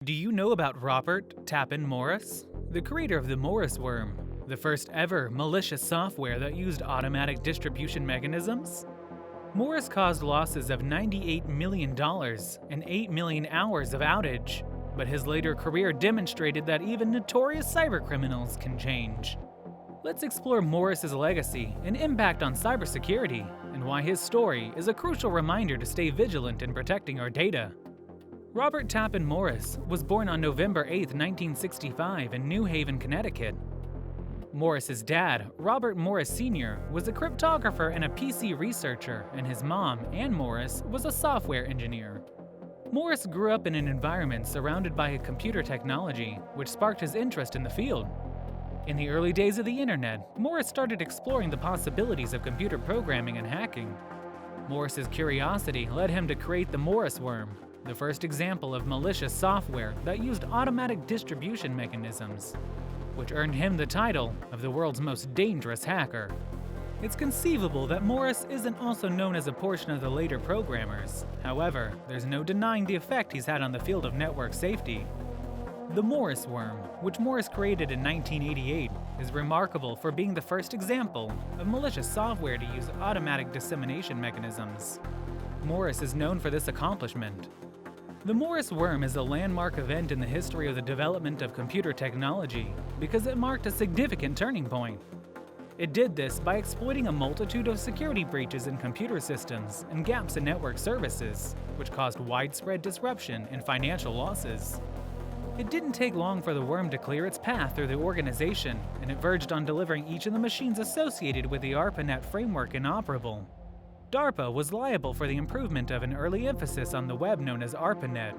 Do you know about Robert Tappan Morris, the creator of the Morris worm, the first ever malicious software that used automatic distribution mechanisms? Morris caused losses of $98 million and 8 million hours of outage, but his later career demonstrated that even notorious cybercriminals can change. Let's explore Morris's legacy and impact on cybersecurity, and why his story is a crucial reminder to stay vigilant in protecting our data. Robert Tappan Morris was born on November 8, 1965 in New Haven, Connecticut. Morris's dad, Robert Morris Sr., was a cryptographer and a PC researcher, and his mom, Ann Morris, was a software engineer. Morris grew up in an environment surrounded by computer technology, which sparked his interest in the field. In the early days of the internet, Morris started exploring the possibilities of computer programming and hacking. Morris's curiosity led him to create the Morris worm, the first example of malicious software that used automatic distribution mechanisms, which earned him the title of the world's most dangerous hacker. It's conceivable that Morris isn't also known as a portion of the later programmers. However, there's no denying the effect he's had on the field of network safety. The Morris worm, which Morris created in 1988, is remarkable for being the first example of malicious software to use automatic dissemination mechanisms. Morris is known for this accomplishment. The Morris worm is a landmark event in the history of the development of computer technology because it marked a significant turning point. It did this by exploiting a multitude of security breaches in computer systems and gaps in network services, which caused widespread disruption and financial losses. It didn't take long for the worm to clear its path through the organization, and it verged on delivering each of the machines associated with the ARPANET framework inoperable. DARPA was liable for the improvement of an early emphasis on the web known as ARPANET.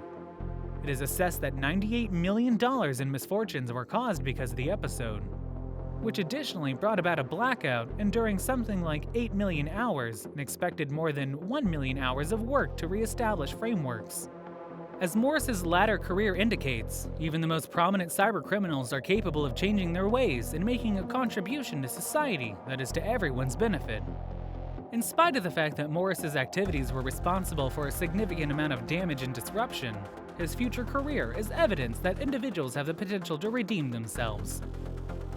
It is assessed that $98 million in misfortunes were caused because of the episode, which additionally brought about a blackout enduring something like 8 million hours and expected more than 1 million hours of work to re-establish frameworks. As Morris's latter career indicates, even the most prominent cybercriminals are capable of changing their ways and making a contribution to society that is to everyone's benefit. In spite of the fact that Morris's activities were responsible for a significant amount of damage and disruption, his future career is evidence that individuals have the potential to redeem themselves.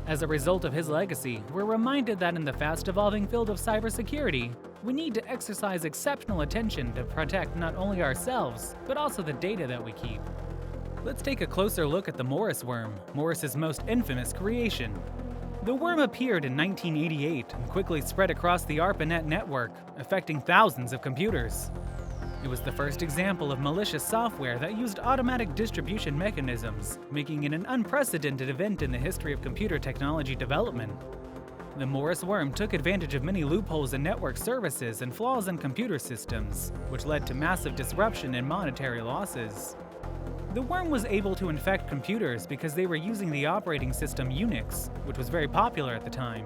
As a result of his legacy, we're reminded that in the fast-evolving field of cybersecurity, we need to exercise exceptional attention to protect not only ourselves, but also the data that we keep. Let's take a closer look at the Morris worm, Morris's most infamous creation. The worm appeared in 1988 and quickly spread across the ARPANET network, affecting thousands of computers. It was the first example of malicious software that used automatic distribution mechanisms, making it an unprecedented event in the history of computer technology development. The Morris worm took advantage of many loopholes in network services and flaws in computer systems, which led to massive disruption and monetary losses. The worm was able to infect computers because they were using the operating system Unix, which was very popular at the time.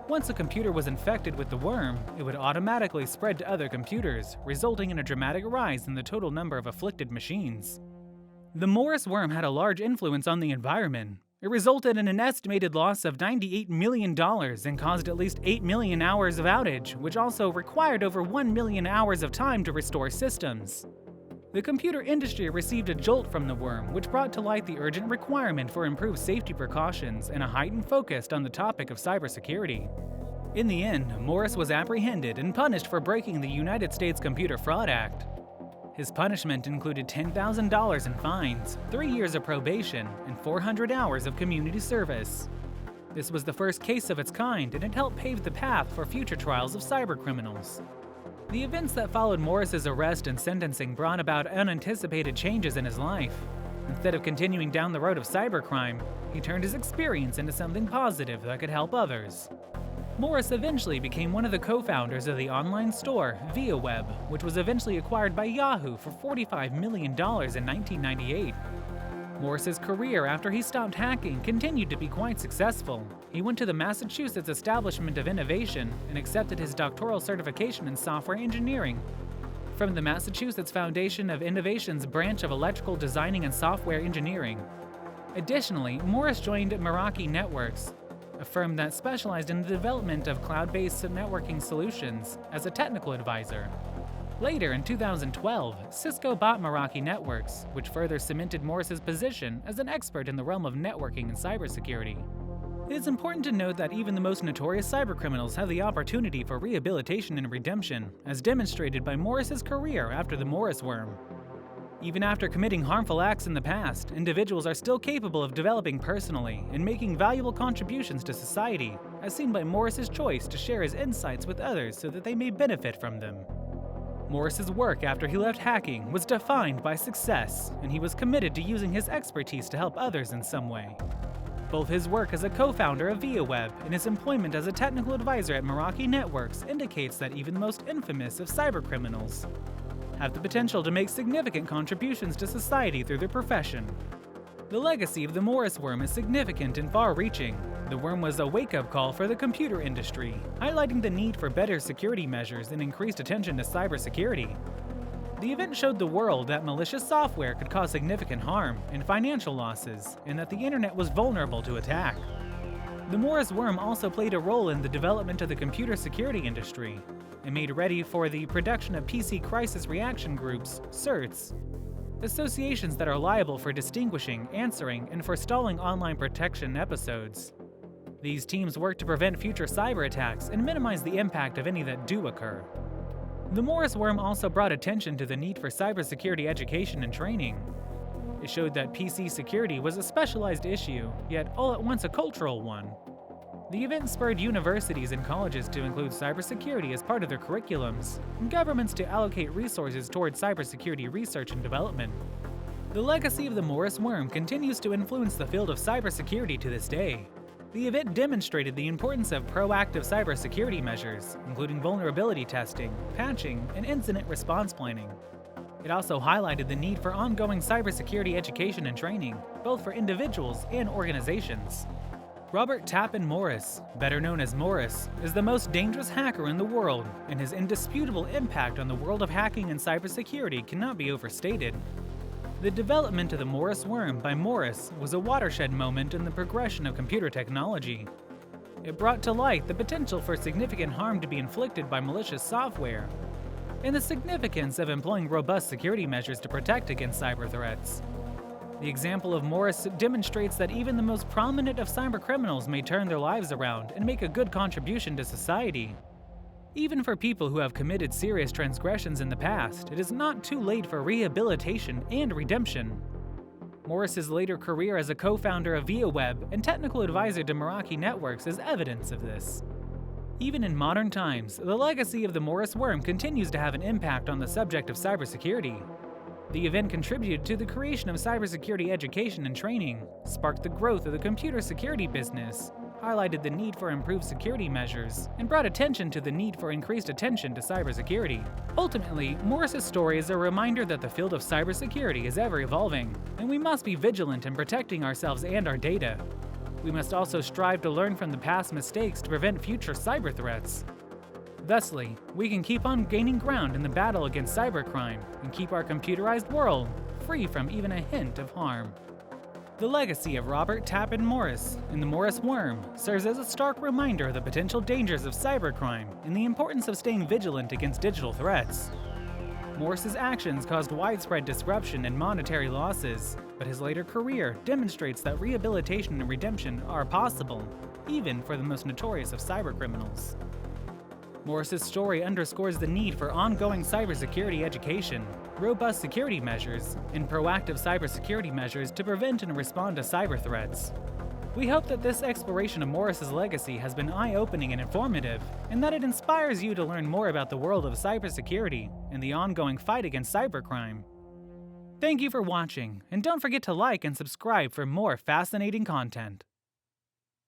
Once a computer was infected with the worm, it would automatically spread to other computers, resulting in a dramatic rise in the total number of afflicted machines. The Morris worm had a large influence on the environment. It resulted in an estimated loss of $98 million and caused at least 8 million hours of outage, which also required over 1 million hours of time to restore systems. The computer industry received a jolt from the worm, which brought to light the urgent requirement for improved safety precautions and a heightened focus on the topic of cybersecurity. In the end, Morris was apprehended and punished for breaking the United States Computer Fraud Act. His punishment included $10,000 in fines, 3 years of probation, and 400 hours of community service. This was the first case of its kind, and it helped pave the path for future trials of cybercriminals. The events that followed Morris's arrest and sentencing brought about unanticipated changes in his life. Instead of continuing down the road of cybercrime, he turned his experience into something positive that could help others. Morris eventually became one of the co-founders of the online store ViaWeb, which was eventually acquired by Yahoo for $45 million in 1998. Morris's career after he stopped hacking continued to be quite successful. He went to the Massachusetts Establishment of Innovation and accepted his doctoral certification in software engineering from the Massachusetts Foundation of Innovation's branch of electrical designing and software engineering. Additionally, Morris joined Meraki Networks, a firm that specialized in the development of cloud-based networking solutions, as a technical advisor. Later in 2012, Cisco bought Meraki Networks, which further cemented Morris's position as an expert in the realm of networking and cybersecurity. It is important to note that even the most notorious cybercriminals have the opportunity for rehabilitation and redemption, as demonstrated by Morris's career after the Morris worm. Even after committing harmful acts in the past, individuals are still capable of developing personally and making valuable contributions to society, as seen by Morris's choice to share his insights with others so that they may benefit from them. Morris's work after he left hacking was defined by success, and he was committed to using his expertise to help others in some way. Both his work as a co-founder of ViaWeb and his employment as a technical advisor at Meraki Networks indicates that even the most infamous of cybercriminals have the potential to make significant contributions to society through their profession. The legacy of the Morris worm is significant and far-reaching. The worm was a wake-up call for the computer industry, highlighting the need for better security measures and increased attention to cybersecurity. The event showed the world that malicious software could cause significant harm and financial losses, and that the internet was vulnerable to attack. The Morris worm also played a role in the development of the computer security industry, and made ready for the production of PC crisis reaction groups, CERTs, associations that are liable for distinguishing, answering, and forestalling online protection episodes. These teams work to prevent future cyber attacks and minimize the impact of any that do occur. The Morris worm also brought attention to the need for cybersecurity education and training. It showed that PC security was a specialized issue, yet all at once a cultural one. The event spurred universities and colleges to include cybersecurity as part of their curriculums, and governments to allocate resources toward cybersecurity research and development. The legacy of the Morris worm continues to influence the field of cybersecurity to this day. The event demonstrated the importance of proactive cybersecurity measures, including vulnerability testing, patching, and incident response planning. It also highlighted the need for ongoing cybersecurity education and training, both for individuals and organizations. Robert Tappan Morris, better known as Morris, is the most dangerous hacker in the world, and his indisputable impact on the world of hacking and cybersecurity cannot be overstated. The development of the Morris worm by Morris was a watershed moment in the progression of computer technology. It brought to light the potential for significant harm to be inflicted by malicious software, and the significance of employing robust security measures to protect against cyber threats. The example of Morris demonstrates that even the most prominent of cybercriminals may turn their lives around and make a good contribution to society. Even for people who have committed serious transgressions in the past, it is not too late for rehabilitation and redemption. Morris's later career as a co-founder of ViaWeb and technical advisor to Meraki Networks is evidence of this. Even in modern times, the legacy of the Morris worm continues to have an impact on the subject of cybersecurity. The event contributed to the creation of cybersecurity education and training, sparked the growth of the computer security business, highlighted the need for improved security measures, and brought attention to the need for increased attention to cybersecurity. Ultimately, Morris's story is a reminder that the field of cybersecurity is ever evolving, and we must be vigilant in protecting ourselves and our data. We must also strive to learn from the past mistakes to prevent future cyber threats. Thusly, we can keep on gaining ground in the battle against cybercrime and keep our computerized world free from even a hint of harm. The legacy of Robert Tappan Morris and the Morris worm serves as a stark reminder of the potential dangers of cybercrime and the importance of staying vigilant against digital threats. Morris's actions caused widespread disruption and monetary losses, but his later career demonstrates that rehabilitation and redemption are possible, even for the most notorious of cybercriminals. Morris's story underscores the need for ongoing cybersecurity education, robust security measures, and proactive cybersecurity measures to prevent and respond to cyber threats. We hope that this exploration of Morris's legacy has been eye-opening and informative, and that it inspires you to learn more about the world of cybersecurity and the ongoing fight against cybercrime. Thank you for watching, and don't forget to like and subscribe for more fascinating content.